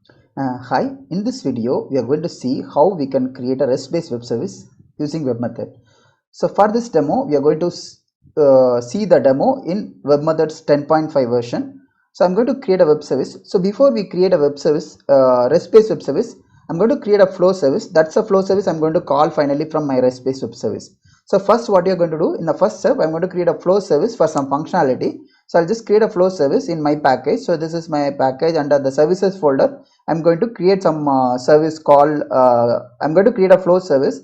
Hi, in this video we are going to see how we can create a REST-based web service using web method. So for this demo we are going to see the demo in web methods 10.5 version. So I'm going to create a web service. So before we create a web service, REST-based web service, I'm going to create a flow service. That's a flow service I'm going to call finally from my REST-based web service. So first what you're going to do in the first step, I'm going to create a flow service for some functionality. So I'll just create a flow service in my package. So this is my package. Under the services folder I'm going to create some service called I'm going to create a flow service.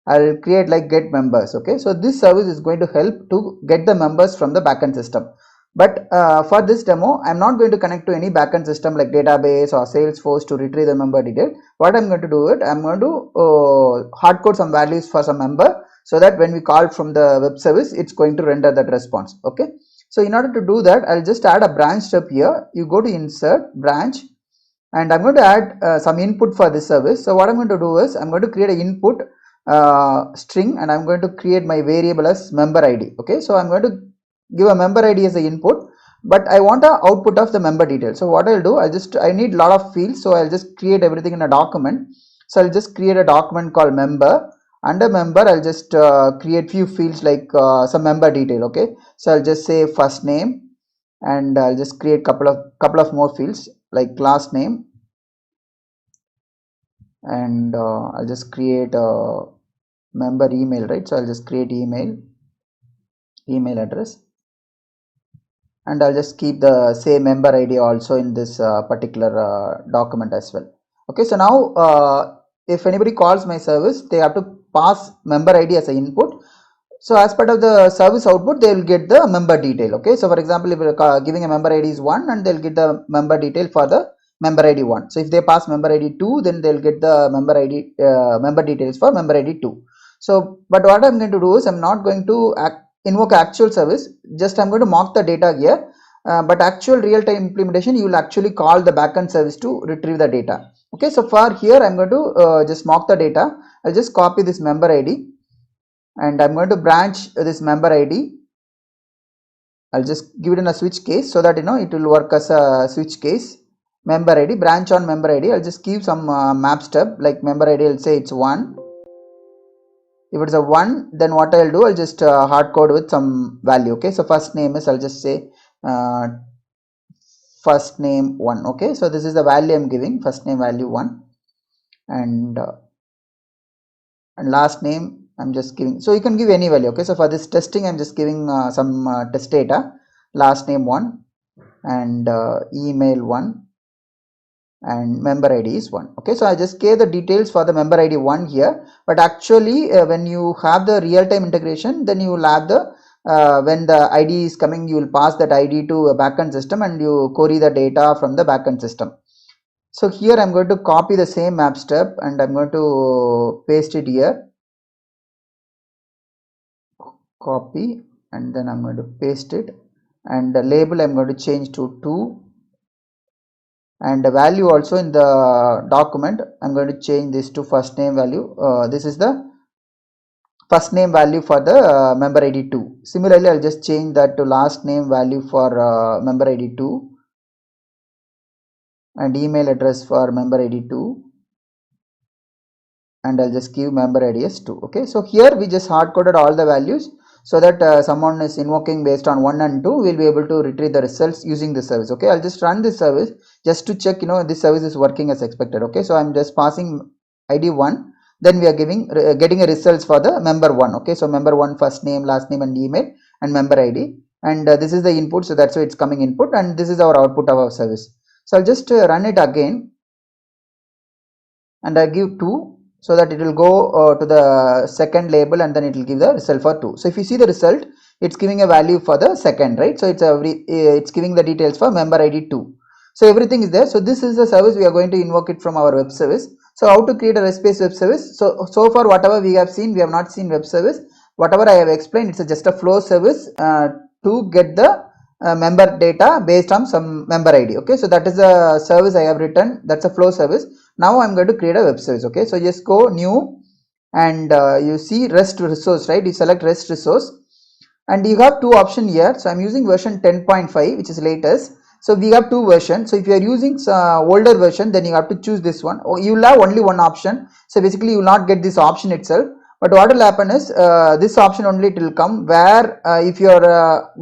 I'll create like get members. Okay, so this service is going to help to get the members from the backend system. But for this demo I'm not going to connect to any backend system like database or Salesforce to retrieve the member detail. What I'm going to do it, I'm going to hard code some values for some member, so that when we call from the web service it's going to render that response. Okay, so in order to do that I'll just add a branch step here. You go to insert branch and I'm going to add some input for this service. So what I'm going to do is I'm going to create an input string, and I'm going to create my variable as member ID. Okay, so I'm going to give a member ID as the input, but I want a output of the member detail. So what I'll do, I need a lot of fields, so I'll just create everything in a document. So I'll just create a document called member. Under member I'll just create few fields like some member detail. Okay, so I'll just say first name, and I'll just create couple of more fields like last name, and I'll just create a member email, right? So I'll just create email address, and I'll just keep the same member ID also in this particular document as well. Okay, so now if anybody calls my service, they have to pass member ID as an input. So as part of the service output, they will get the member detail. Okay, so for example, if you're giving a member ID is 1, and they'll get the member detail for the member ID 1. So if they pass member ID 2, then they'll get the member ID member details for member ID 2. So but what I'm going to do is I'm not going to invoke actual service, just I'm going to mock the data here. But actual real-time implementation, you will actually call the backend service to retrieve the data. Okay, so for here I'm going to just mock the data. I'll just copy this member ID, and I'm going to branch this member ID. I'll just give it in a switch case so that it will work as a switch case. Member ID, branch on member ID. I'll just give some map step like member ID. I'll say it's 1. If it's a 1, then what I'll do, I'll just hard code with some value. Okay, so first name is, I'll just say first name 1. Okay, so this is the value I'm giving, first name value 1, and last name I'm just giving, so you can give any value. Okay, so for this testing I'm just giving some test data, last name 1, and email 1, and member ID is 1. Okay, so I just gave the details for the member ID 1 here, but actually when you have the real-time integration, then you will have the when the ID is coming, you will pass that ID to a backend system and you query the data from the backend system. So here I'm going to copy the same map step and I'm going to paste it here, copy, and then I'm going to paste it, and the label I'm going to change to 2, and the value also in the document I'm going to change this to first name value. This is the first name value for the member ID 2. Similarly, I'll just change that to last name value for member ID 2, and email address for member ID 2, and I'll just give member ID as 2. Okay, so here we just hard coded all the values so that someone is invoking based on 1 and 2 will be able to retrieve the results using the service. Okay, I'll just run this service just to check this service is working as expected. Okay, so I'm just passing ID 1, then we are getting a results for the member 1. Okay, so member 1 first name, last name, and email, and member ID, and this is the input, so that's why it's coming input, and this is our output of our service. So I'll just run it again, and I give 2, so that it will go to the second label, and then it will give the result for 2. So if you see the result, it's giving a value for the second, right? So it's giving the details for member ID 2. So everything is there. So this is the service, we are going to invoke it from our web service. So how to create a REST-based web service? So far whatever we have seen, we have not seen web service. Whatever I have explained, it's just a flow service to get the member data based on some member ID. Okay, so that is the service I have written. That's a flow service. Now I'm going to create a web service. Okay, so just go new, and you see REST resource, right? You select REST resource, and you have two options here. So I'm using version 10.5, which is latest. So we have two versions. So if you are using older version, then you have to choose this one, or you will have only one option. So basically you will not get this option itself, but what will happen is this option only it will come, where if you are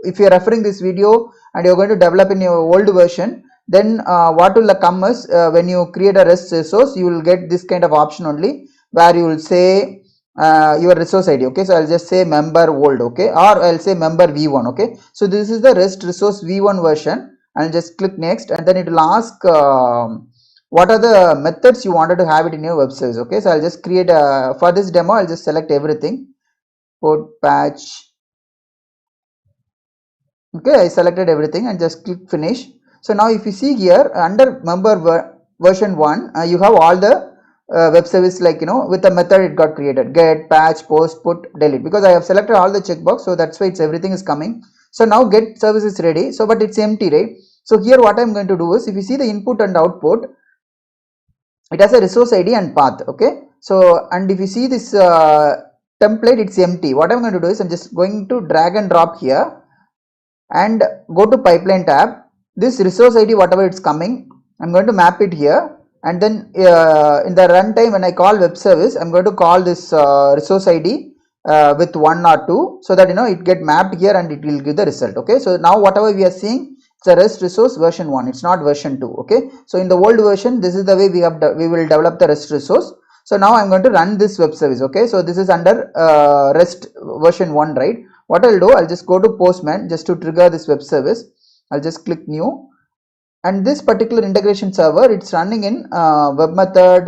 if you are referring this video and you are going to develop in your old version, then what will come is when you create a REST resource, you will get this kind of option only, where you will say your resource ID. Okay, so I'll just say member old, okay, or I'll say member v1. Okay, so this is the REST resource v1 version. I'll just click next, and then it will ask what are the methods you wanted to have it in your web service. Okay, so I'll just create for this demo, I'll just select everything, port, patch. Okay, I selected everything and just click finish. So now if you see here under member version 1, you have all the web service, like with the method it got created: get, patch, post, put, delete, because I have selected all the checkbox, so that's why everything is coming. So now get service is ready, so but it's empty, right? So here what I'm going to do is, if you see the input and output, it has a resource ID and path. Okay, so and if you see this template, it's empty. What I'm going to do is, I'm just going to drag and drop here and go to pipeline tab. This resource ID, whatever it's coming, I'm going to map it here, and then in the runtime when I call web service, I'm going to call this resource ID with 1 or 2, so that it get mapped here and it will give the result. Okay, so now whatever we are seeing, it's a REST resource version 1, it's not version 2. Okay, so in the old version, this is the way we will develop the REST resource. So now I'm going to run this web service. Okay, so this is under REST version 1, right? What I'll do, I'll just go to Postman just to trigger this web service. I'll just click new, and this particular integration server, it's running in web method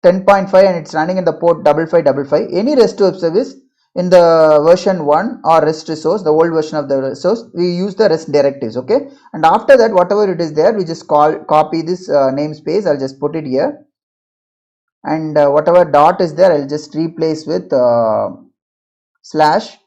10.5, and it's running in the port 5555. Any REST web service in the version 1 or REST resource, the old version of the resource, we use the REST directives. Okay, and after that, whatever it is there, we just copy this namespace. I'll just put it here, and whatever dot is there, I'll just replace with slash.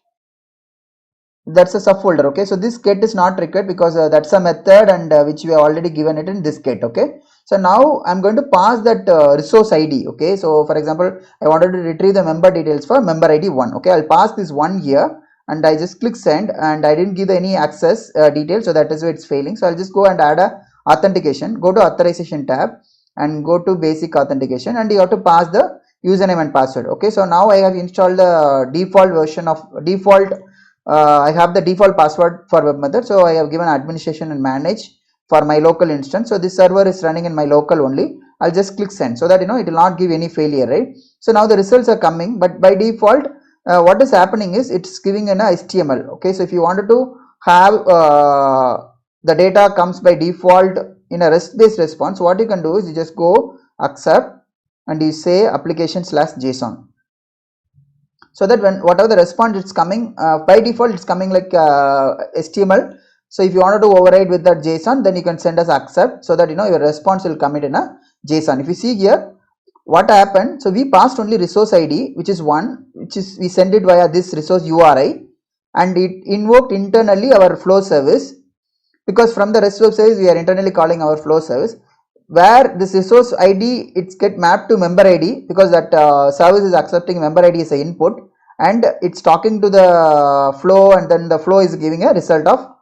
That's a subfolder. Okay, so this get is not required because that's a method, and which we have already given it in this get. Okay, so now I'm going to pass that resource ID. Okay, so for example, I wanted to retrieve the member details for member ID 1. Okay, I'll pass this 1 here, and I just click send, and I didn't give any access details, so that is why it's failing. So I'll just go and add a authentication. Go to authorization tab and go to basic authentication, and you have to pass the username and password. Okay, so now I have installed the default version of I have the default password for web method, so I have given administration and manage for my local instance. So this server is running in my local only. I'll just click send, so that it will not give any failure, right? So now the results are coming, but by default what is happening is it's giving an HTML. Okay, so if you wanted to have the data comes by default in a REST based response, what you can do is you just go accept and you say application/json, so that when whatever the response it's coming, by default it's coming like HTML. So if you wanted to override with that JSON, then you can send us accept, so that your response will come in a JSON. If you see here what happened, so we passed only resource ID, which is 1, which is we send it via this resource URI, and it invoked internally our flow service, because from the REST web service we are internally calling our flow service, where this resource ID it's get mapped to member ID, because that service is accepting member ID as an input, and it's talking to the flow, and then the flow is giving a result of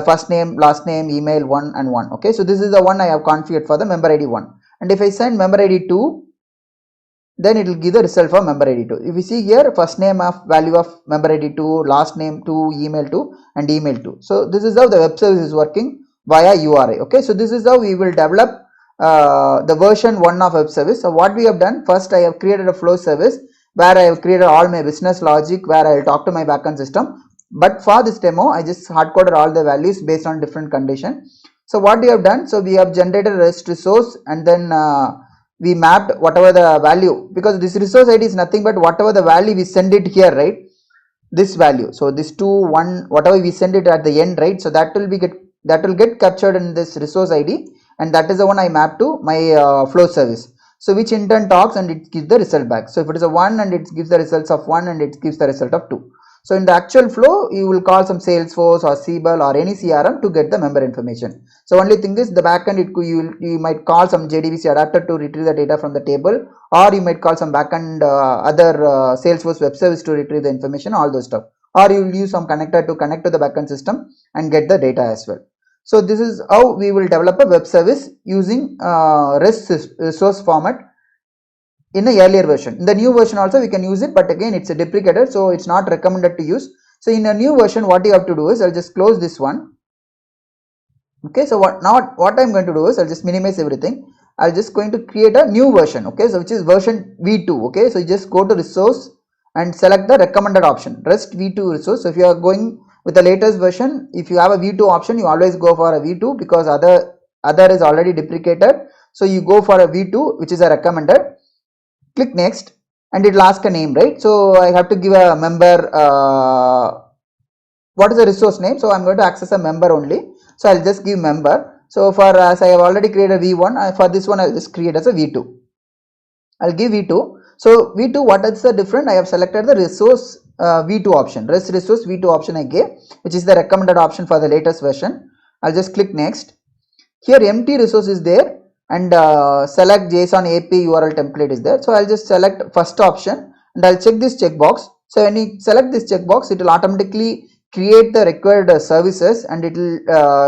first name, last name, email 1 and 1. Okay, so this is the one I have configured for the member ID 1, and if I send member ID 2, then it will give the result for member ID 2. If you see here, first name of value of member ID 2, last name 2, email 2 and email 2. So this is how the web service is working via URI. Okay, so this is how we will develop the version 1 of web service. So what we have done, first I have created a flow service where I have created all my business logic, where I will talk to my backend system. But for this demo, I just hard coded all the values based on different conditions. So what we have done, so we have generated a REST resource, and then we mapped whatever the value, because this resource ID is nothing but whatever the value we send it here, right? This value, so this 2, 1, whatever we send it at the end, right? So that will get captured in this resource ID, and that is the one I map to my flow service. So which in turn talks and it gives the result back. So if it is a 1, and it gives the results of 1, and it gives the result of 2. So in the actual flow, you will call some Salesforce or Siebel or any CRM to get the member information. So only thing is the backend, you might call some JDBC adapter to retrieve the data from the table, or you might call some backend other Salesforce web service to retrieve the information, all those stuff. or you will use some connector to connect to the backend system and get the data as well. So this is how we will develop a web service using REST resource format in a earlier version. In the new version also we can use it, but again it's a deprecated, so it's not recommended to use. So in a new version, what you have to do is, I'll just close this one. Okay, so what I'm going to do is, I'll just minimize everything. I'll just going to create a new version. Okay, so which is version v2. Okay, so you just go to resource and select the recommended option, REST v2 resource. So if you are going with the latest version, if you have a v2 option, you always go for a v2, because other is already deprecated. So you go for a v2, which is a recommended. Click next, and it will ask a name, right? So I have to give a member. What is the resource name? So I'm going to access a member only. So I'll just give member. So for as I have already created v1, for this one I'll just create as a v2. I'll give v2. So v2, what is the different? I have selected the resource v2 option, REST resource v2 option I gave, which is the recommended option for the latest version. I'll just click next. Here empty resource is there, and select JSON API URL template is there. So I'll just select first option, and I'll check this checkbox. So when you select this checkbox, it will automatically create the required services, and it will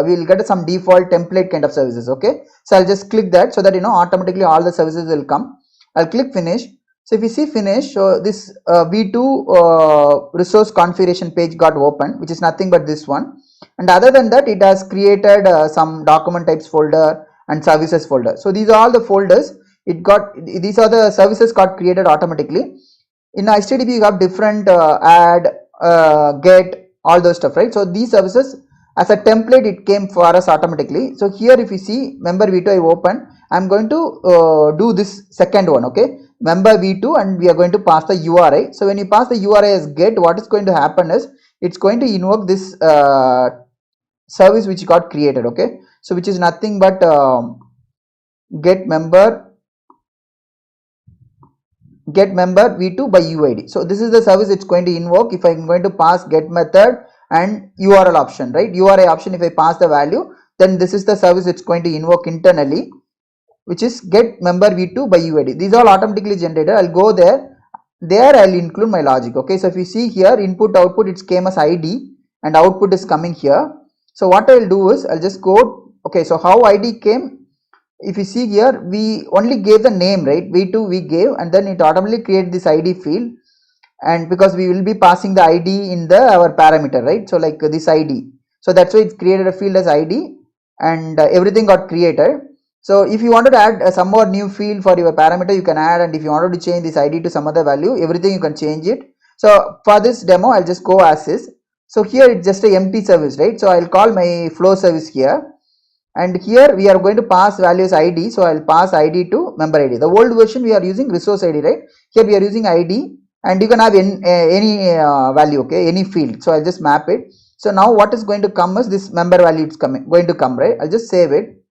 we'll get some default template kind of services. Okay, so I'll just click that, so that automatically all the services will come. I'll click finish. So if you see finish, so this v2 resource configuration page got opened, which is nothing but this one. And other than that, it has created some document types folder and services folder. So these are all the folders. These are the services got created automatically. In HTTP, you have different add, get, all those stuff, right? So these services as a template, it came for us automatically. So here, if you see member v2 I open, I'm going to do this second one. Okay, member v2, and we are going to pass the URI. So when you pass the URI as get, what is going to happen is, it's going to invoke this service which got created. Okay, so which is nothing but get member v2 by UID. So this is the service it's going to invoke if I'm going to pass get method and URL option, right? URI option, if I pass the value, then this is the service it's going to invoke internally, which is get member v2 by UID. These are all automatically generated. I'll go there I'll include my logic. Okay, so if you see here, input output, it came as ID, and output is coming here. So what I'll do is, I'll just go. Okay, so how ID came, if you see here, we only gave the name, right? v2 we gave, and then it automatically create this ID field, and because we will be passing the ID in our parameter, right? So like this ID, so that's why it's created a field as ID, and everything got created. So if you wanted to add some more new field for your parameter, you can add, and if you wanted to change this ID to some other value, everything you can change it. So for this demo, I'll just go as is. So here it's just a empty service, right? So I'll call my flow service here, and here we are going to pass values ID. So I'll pass ID to member ID. The old version we are using resource ID, right? Here we are using ID, and you can have any value, okay, any field. So I'll just map it. So now what is going to come is this member value. It's going to come, right? I'll just save it.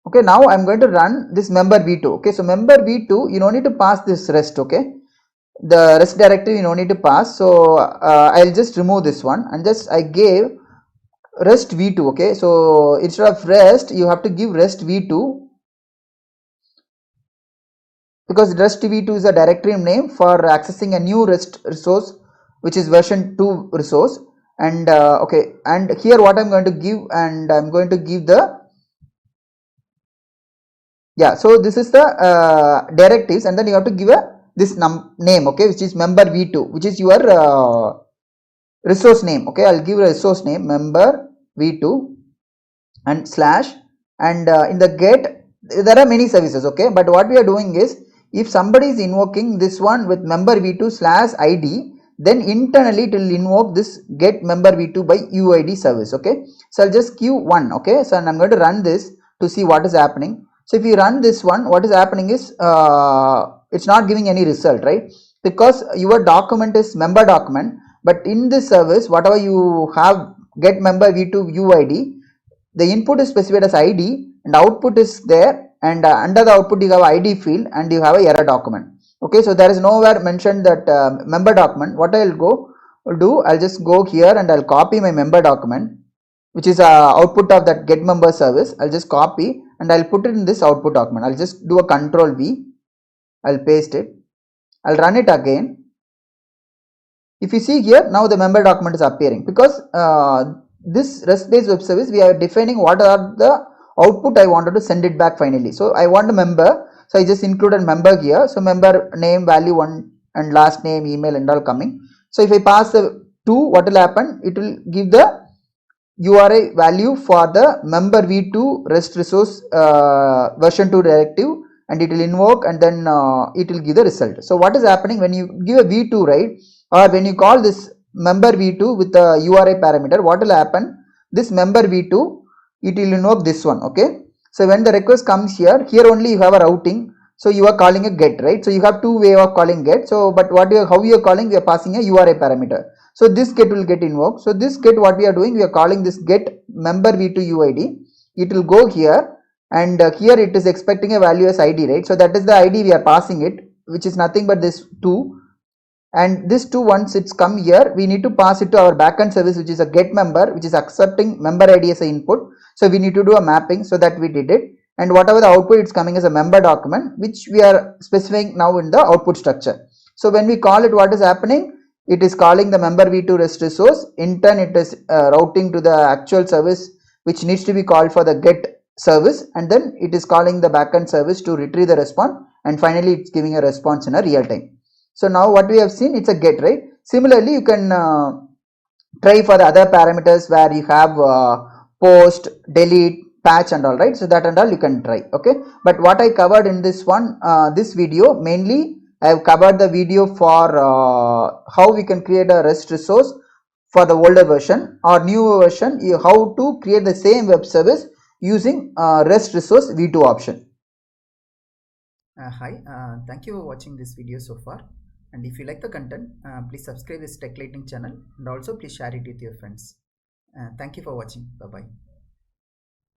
Okay, now I'm going to run this member v2. Okay, so member v2, you don't need to pass this rest. Okay, the rest directory you don't need to pass. So I'll just remove this one, and just I gave rest v2. Okay, so instead of rest, you have to give rest v2, because rest v2 is a directory name for accessing a new rest resource, which is version 2 resource. And okay, and here what I'm going to give, and I'm going to give the so this is the directives, and then you have to give this name, okay, which is member v2, which is your resource name. Okay, I'll give a resource name member v2 and slash, and in the get there are many services. Okay, but what we are doing is, if somebody is invoking this one with member v2 slash id, then internally it will invoke this get member v2 by uid service. Okay, so I'll just give one. Okay, so and I'm going to run this to see what is happening. So if you run this one, what is happening is it's not giving any result, right? Because your document is member document, but in this service, whatever you have get member v2 uid, the input is specified as id, and output is there, and under the output you have id field, and you have a error document. Okay, so there is nowhere mentioned that member document. What I'll just go here, and I'll copy my member document, which is output of that get member service. I'll just copy, and I'll put it in this output document. I'll just do a control V. I'll paste it. I'll run it again. If you see here, now the member document is appearing because this REST-based web service, we are defining what are the output I wanted to send it back finally. So I want a member, so I just included member here. So member name, value, one, and last name, email, and all coming. So if I pass the 2, what will happen? It will give the URI value for the member v2 REST resource version 2 directive, and it will invoke, and then it will give the result. So what is happening when you give a v2, right, or when you call this member v2 with the URI parameter, what will happen? This member v2, it will invoke this one. Okay, so when the request comes here only you have a routing, so you are calling a get, right? So you have two way of calling get. So but how you are calling, we are passing a URI parameter. So this get will get invoked. So this get, what we are doing, we are calling this get member v2 UID. It will go here, and here it is expecting a value as ID, right? So that is the ID we are passing it, which is nothing but this 2. And this 2, once it's come here, we need to pass it to our backend service, which is a get member, which is accepting member ID as an input. So we need to do a mapping, so that we did it. And whatever the output, it's coming as a member document, which we are specifying now in the output structure. So when we call it, what is happening? It is calling the member v2 REST resource. In turn, it is routing to the actual service, which needs to be called for the get service, and then it is calling the backend service to retrieve the response, and finally it's giving a response in a real time. So now what we have seen, it's a get, right? Similarly, you can try for the other parameters where you have post, delete, patch, and all, right? So that and all you can try. Okay, but what I covered in this one, this video, mainly I have covered the video for how we can create a REST resource for the older version or newer version, how to create the same web service using REST resource v2 option. Hi, thank you for watching this video so far. And if you like the content, please subscribe this Tech Lightning channel, and also please share it with your friends. Thank you for watching. Bye bye.